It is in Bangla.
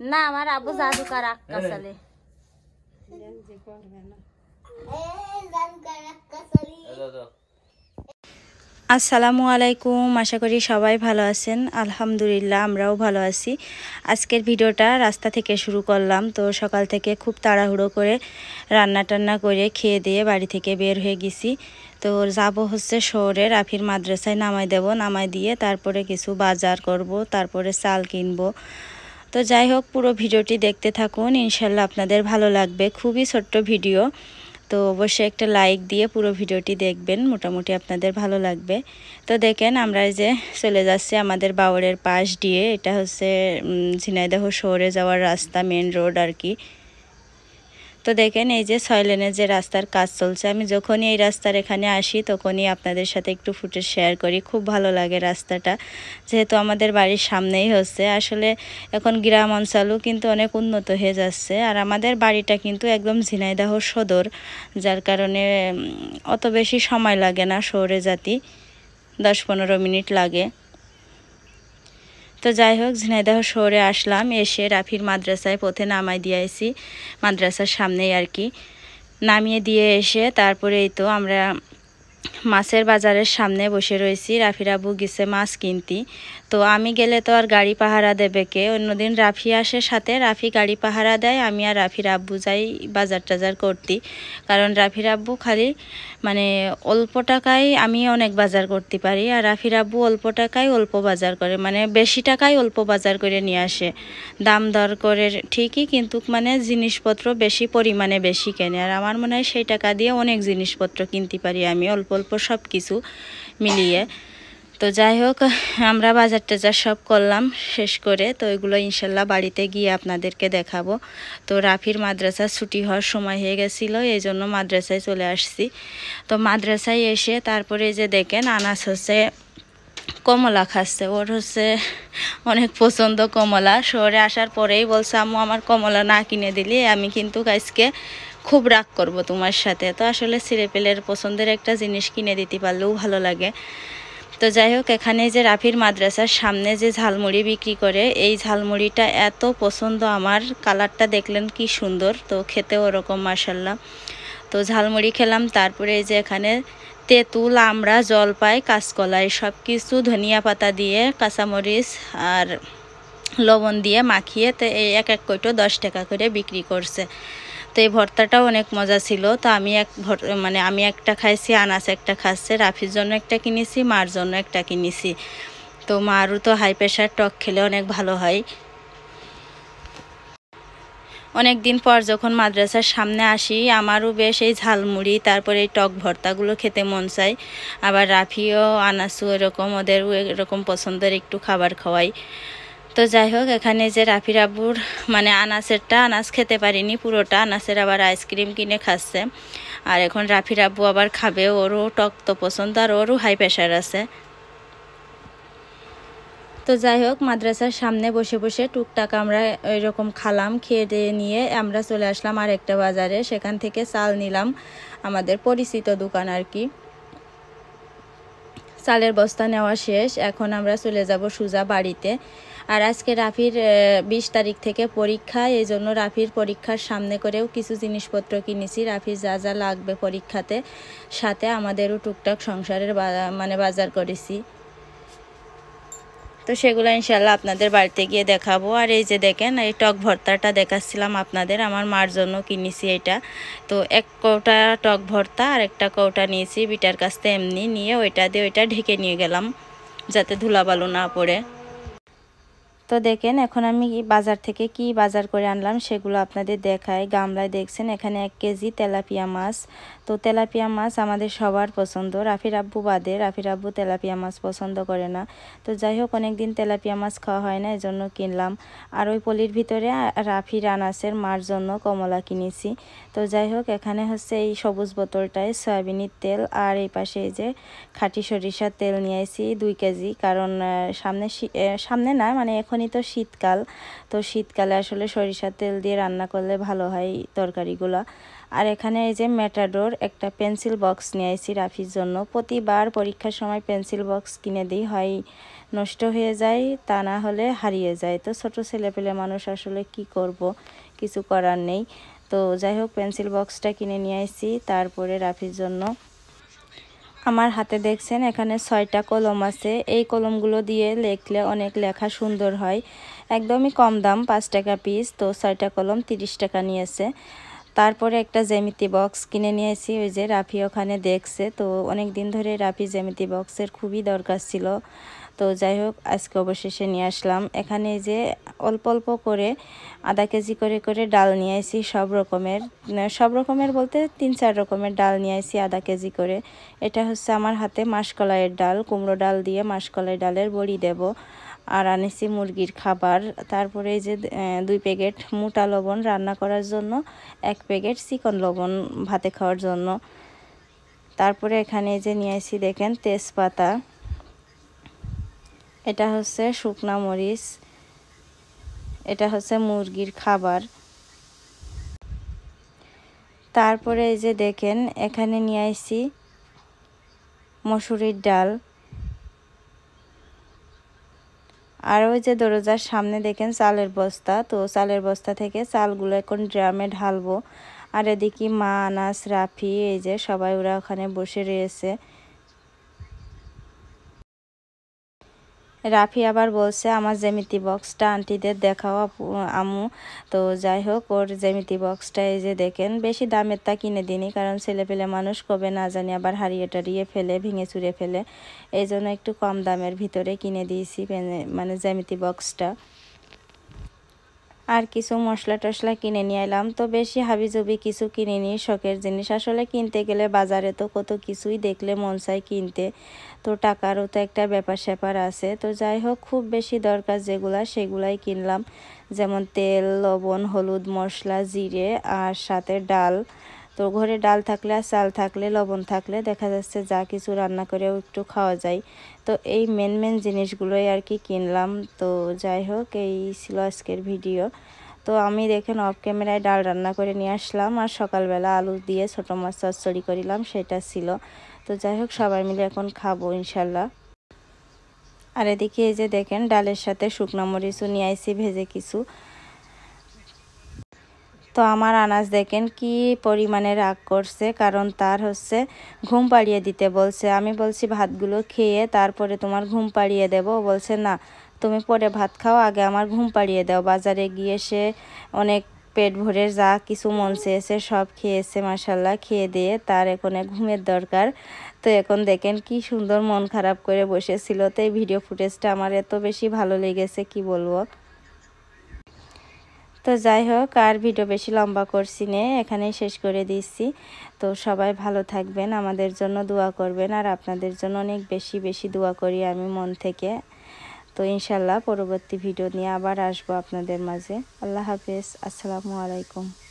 না আমার আব্বু জাদুকার আক্কা চলে। আসসালামু আলাইকুম, আশা করি সবাই ভালো আছেন। আলহামদুলিল্লাহ আমরাও ভালো আছি। আজকের ভিডিওটা রাস্তা থেকে শুরু করলাম। তো সকাল থেকে খুব তাড়াহুড়ো করে রান্না টান্না করে খেয়ে দিয়ে বাড়ি থেকে বের হয়ে গেছি। তো যাব হচ্ছে শহরে, রাফির মাদ্রাসায় নামাই দেব, নামাই দিয়ে তারপরে কিছু বাজার করব, তারপরে চাল কিনবো। তো যাই হোক, পুরো ভিডিওটি দেখতে থাকুন, ইনশাল্লাহ আপনাদের ভালো লাগবে। খুবই ছোট্ট ভিডিও, তো অবশ্যই একটা লাইক দিয়ে পুরো ভিডিওটি দেখবেন, মোটামুটি আপনাদের ভালো লাগবে। তো দেখেন আমরা এই যে চলে যাচ্ছি আমাদের বাওরের পাশ দিয়ে। এটা হচ্ছে ঝিনাইদহ শহরে যাওয়ার রাস্তা, মেন রোড আর কি। তো দেখেন এই যে 6 লেনের যে রাস্তার কাজ চলছে। আমি যখনই এই রাস্তার এখানে আসি তখনই আপনাদের সাথে একটু ফুটেজ শেয়ার করি। খুব ভালো লাগে রাস্তাটা, যেহেতু আমাদের বাড়ির সামনেই হচ্ছে। আসলে এখন গ্রাম অঞ্চলও কিন্তু অনেক উন্নত হয়ে যাচ্ছে, আর আমাদের বাড়িটা কিন্তু একদম ঝিনাইদহ সদর, যার কারণে অত বেশি সময় লাগে না শহরে জাতি, 10-15 মিনিট লাগে। তো যাই হোক, ঝিনাইদহ শহরে আসলাম, এসে রাফির মাদ্রাসায় পথে নামাই দিয়েছি, মাদ্রাসার সামনেই আর কি। নামিয়ে দিয়ে এসে তারপরে এই তো আমরা মাছের বাজারের সামনে বসে রয়েছি। রাফির আব্বু গেছে মাছ কিনতি। তো আমি গেলে তো আর গাড়ি পাহারা দেবে কে? অন্যদিন রাফি আসে সাথে, রাফি গাড়ি পাহারা দেয়, আমি আর রাফির আব্বু যাই বাজার টাজার করতি। কারণ রাফির আব্বু খালি মানে অল্প টাকায় আমি অনেক বাজার করতে পারি, আর রাফির আব্বু অল্প টাকায় অল্প বাজার করে, মানে বেশি টাকায় অল্প বাজার করে নিয়ে আসে। দাম দর করে ঠিকই, কিন্তু মানে জিনিসপত্র বেশি পরিমাণে বেশি কেনে। আর আমার মনে হয় সেই টাকা দিয়ে অনেক জিনিসপত্র কিনতে পারি আমি, অল্প অল্প সব কিছু মিলিয়ে। তো যাই হোক, আমরা বাজার টাজার সব করলাম শেষ করে, তো এগুলো ইনশাল্লাহ বাড়িতে গিয়ে আপনাদেরকে দেখাবো। তো রাফির মাদ্রাসা ছুটি হওয়ার সময় হয়ে গেছিলো, এই জন্য মাদ্রাসায় চলে আসছি। তো মাদ্রাসায় এসে তারপরে যে দেখেন আনাস হচ্ছে কমলা খাচ্ছে, ওর হচ্ছে অনেক পছন্দ কমলা। শহরে আসার পরেই বলছে, আম্মু আমার কমলা না কিনে দিলি আমি কিন্তু আজকে খুব রাগ করব তোমার সাথে। তো আসলে ছেলেপেলের পছন্দের একটা জিনিস কিনে দিতে পারলেও ভালো লাগে। তো যাই হোক, এখানে যে রাফির মাদ্রাসার সামনে যে ঝালমুড়ি বিক্রি করে, এই ঝালমুড়িটা এত পছন্দ আমার, কালারটা দেখলেন কি সুন্দর, তো খেতেও ওরকম মাশাল্লাহ। তো ঝালমুড়ি খেলাম, তারপরে এই যে এখানে তেঁতুল, আমড়া, জলপাই, কাঁচকলাই সব কিছু ধনিয়া পাতা দিয়ে, কাঁচামরিচ আর লবণ দিয়ে মাখিয়ে, তো এই এক এক কইটো 10 টাকা করে বিক্রি করছে। তো এই ভর্তাটাও অনেক মজা ছিল। তো আমি আমি একটা খাইছি, আনাস একটা খাচ্ছে, রাফির জন্য একটা কিনেছি, মার জন্য একটা কিনেছি। তো মারও তো হাই প্রেশার, টক খেলে অনেক ভালো হয়। অনেক দিন পর যখন মাদ্রাসার সামনে আসি, আমারও বেশ এই ঝালমুড়ি তারপরে এই টক ভর্তাগুলো খেতে মন চায়। আবার রাফিও আনাসও এরকম, ওদেরও এরকম পছন্দের একটু খাবার খাওয়াই। তো যাই হোক, এখানে যে রাফির আব্বুর মানে আনাসেরটা, আনাস খেতে পারিনি পুরোটা, আনাসের আবার আইসক্রিম কিনে খাচ্ছে। আর এখন রাফির আব্বু আবার খাবে, ওরও টক তো পছন্দ, আর ওরও হাই প্রেশার আছে। তো যাই হোক, মাদ্রাসার সামনে বসে বসে টুকটাক আমরা এরকম খালাম, খেয়ে দিয়ে নিয়ে আমরা চলে আসলাম আর একটা বাজারে। সেখান থেকে চাল নিলাম, আমাদের পরিচিত দোকান আর কি। চালের বস্তা নেওয়া শেষ, এখন আমরা চলে যাব সোজা বাড়িতে। আর আজকে রাফির 20 তারিখ থেকে পরীক্ষা, এই জন্য রাফির পরীক্ষার সামনে করেও কিছু জিনিসপত্র কিনেছি। রাফির যা যা লাগবে পরীক্ষাতে, সাথে আমাদেরও টুকটাক সংসারের বাজার করেছি। তো সেগুলো ইনশাল্লাহ আপনাদের বাড়িতে গিয়ে দেখাবো। আর এই যে দেখেন, এই টক ভর্তাটা দেখাচ্ছিলাম আপনাদের, আমার মার জন্য কিনেছি এটা। তো এক কৌটা টক ভর্তা আর একটা কৌটা নিয়েছি বিটার কাছতে, এমনি নিয়ে ওইটা দিয়ে ওইটা ঢেকে নিয়ে গেলাম যাতে ধুলাবালু না পড়ে। তো দেখেন এখন আমি বাজার থেকে কি বাজার করে আনলাম সেগুলো আপনাদের দেখাই। গামলায় দেখছেন এখানে 1 কেজি তেলাপিয়া মাছ। তো তেলাপিয়া মাছ আমাদের সবার পছন্দ, রাফির আব্বু বাদে। রাফির আব্বু তেলাপিয়া মাছ পছন্দ করে না। তো যাই হোক, অনেকদিন তেলাপিয়া মাছ খাওয়া হয় না, এজন্য কিনলাম। আর ওই পলির ভিতরে রাফির আনাসের মার জন্য কমলা কিনেছি। তো যাই হোক, এখানে হচ্ছে এই সবুজ বোতলটায় সয়াবিনের তেল, আর এই পাশে এই যে খাঁটি সরিষার তেল নিয়ে আসি 2 কেজি। কারণ সামনে না, মানে এখনই তো শীতকাল, তো শীতকালে আসলে সরিষার তেল দিয়ে রান্না করলে ভালো হয় তরকারিগুলো। আর এখানে এই যে ম্যাটাডোর একটা পেন্সিল বক্স নিয়ে আসি রাফির জন্য। প্রতিবার পরীক্ষার সময় পেন্সিল বক্স কিনে দিই, হয় নষ্ট হয়ে যায়, তা না হলে হারিয়ে যায়। তো ছোট ছেলেপেলে মানুষ আসলে কি করব, কিছু করার নেই। তো যাই হোক পেন্সিল বক্সটা কিনে নিয়ে আসছি তারপরে রাফির জন্য। আমার হাতে দেখছেন এখানে 6টা কলম আছে। এই কলমগুলো দিয়ে লিখলে অনেক লেখা সুন্দর হয়। একদমই কম দাম, 5 টাকা পিস। তো 6টা কলম 30 টাকা নিয়েছে। তারপরে একটা জ্যামিতি বক্স কিনে নিয়েছি, ওই যে রাফি ওখানে দেখছে। তো অনেক দিন ধরে রাফি জ্যামিতি বক্সের খুবই দরকার ছিল। তো যাই হোক আজকে অবশেষে নিয়ে আসলাম। এখানে যে অল্প অল্প করে আধা কেজি করে করে ডাল নিয়ে আসি, সব রকমের বলতে 3-4 রকমের ডাল নিয়ে আসি আধা কেজি করে। এটা হচ্ছে আমার হাতে মাসকলাইয়ের ডাল, কুমড়ো ডাল দিয়ে মাসকলাই ডালের বড়ি দেব। আর আনেছি মুরগির খাবার। তারপরে এই যে 2 প্যাকেট মোটা লবণ রান্না করার জন্য, 1 প্যাকেট চিকন লবণ ভাতে খাওয়ার জন্য। তারপরে এখানে যে নিয়ে আসি দেখেন তেজপাতা, এটা হচ্ছে শুকনা মরিচ, এটা হচ্ছে মুরগির খাবার। তারপরে এই যে দেখেন এখানে নিয়ে আসি মসুরির ডাল। আর ওই যে দরজার সামনে দেখেন চালের বস্তা। তো চালের বস্তা থেকে চালগুলো এখন ড্রামে ঢালবো। আর এদিকে মা, আনাস, রাফি এই যে সবাই ওরা ওখানে বসে রয়েছে। রাফি আবার বলছে আমার জ্যামিতি বক্সটা আন্টিদের দেখাও আম্মু। তো যাই হোক ওর জ্যামিতি বক্সটা এই যে দেখেন, বেশি দামের তা কিনে দিনি, কারণ ছেলেপেলে মানুষ কবে না জানি আবার হারিয়ে টারিয়ে ফেলে, ভেঙে চুরে ফেলে। এই জন্য একটু কম দামের ভিতরে কিনে দিয়েছি মানে জ্যামিতি বক্সটা। আর কিছু মশলা টশলা কিনে নিয়ে এলাম। তো বেশি হাবিজাবি কিছু কিনে নিই, শখের জিনিস। আসলে কিনতে গেলে বাজারে তো কত কিছুই দেখলে মন চায় কিনতে। তো টাকারও তো একটা ব্যাপার স্যাপার আছে। তো যাই হোক খুব বেশি দরকার যেগুলা সেগুলাই কিনলাম, যেমন তেল, লবণ, হলুদ, মশলা, জিরে আর সাথে ডাল। তো ঘরে ডাল থাকলে আর চাল থাকলে লবণ থাকলে দেখা যাচ্ছে যা কিছু রান্না করেও একটু খাওয়া যায়। তো এই মেন জিনিসগুলোই আর কি কিনলাম। তো যাই হোক এই ছিল আজকের ভিডিও। তো আমি দেখেন অফ ক্যামেরায় ডাল রান্না করে নিয়ে আসলাম, আর সকালবেলা আলু দিয়ে ছোটো মাছ চচ্চড়ি করিলাম, সেটা ছিল। তো যাই হোক সবাই মিলে এখন খাবো ইনশাল্লাহ। আর এদিকে এই যে দেখেন ডালের সাথে শুকনো মরিচও নিয়ে আইছি ভেজে কিছু। তো আমার আনাস দেখেন কি পরিমাণে রাগ করছে, কারণ তার হচ্ছে ঘুম পাড়িয়ে দিতে বলছে। আমি বলছি ভাতগুলো খেয়ে তারপরে তোমার ঘুম পাড়িয়ে দেবো। বলছে না, তুমি পরে ভাত খাও, আগে আমার ঘুম পাড়িয়ে দাও। বাজারে গিয়ে সে অনেক পেট ভরে যা কিছু মন চেয়েছে সব খেয়েছে মাশাল্লাহ। খেয়ে দিয়ে তার এখন ঘুমের দরকার। তো এখন দেখেন কি সুন্দর মন খারাপ করে বসেছিল। তো এই ভিডিও ফুটেজটা আমার এত বেশি ভালো লেগেছে কি বলবো। তো যাই হোক আর ভিডিও বেশি লম্বা করছি নে, এখানেই শেষ করে দিচ্ছি। তো সবাই ভালো থাকবেন, আমাদের জন্য দোয়া করবেন, আর আপনাদের জন্য অনেক বেশি বেশি দোয়া করি আমি মন থেকে। তো ইনশাল্লাহ পরবর্তী ভিডিও নিয়ে আবার আসবো আপনাদের মাঝে। আল্লাহ হাফেজ, আসসালামু আলাইকুম।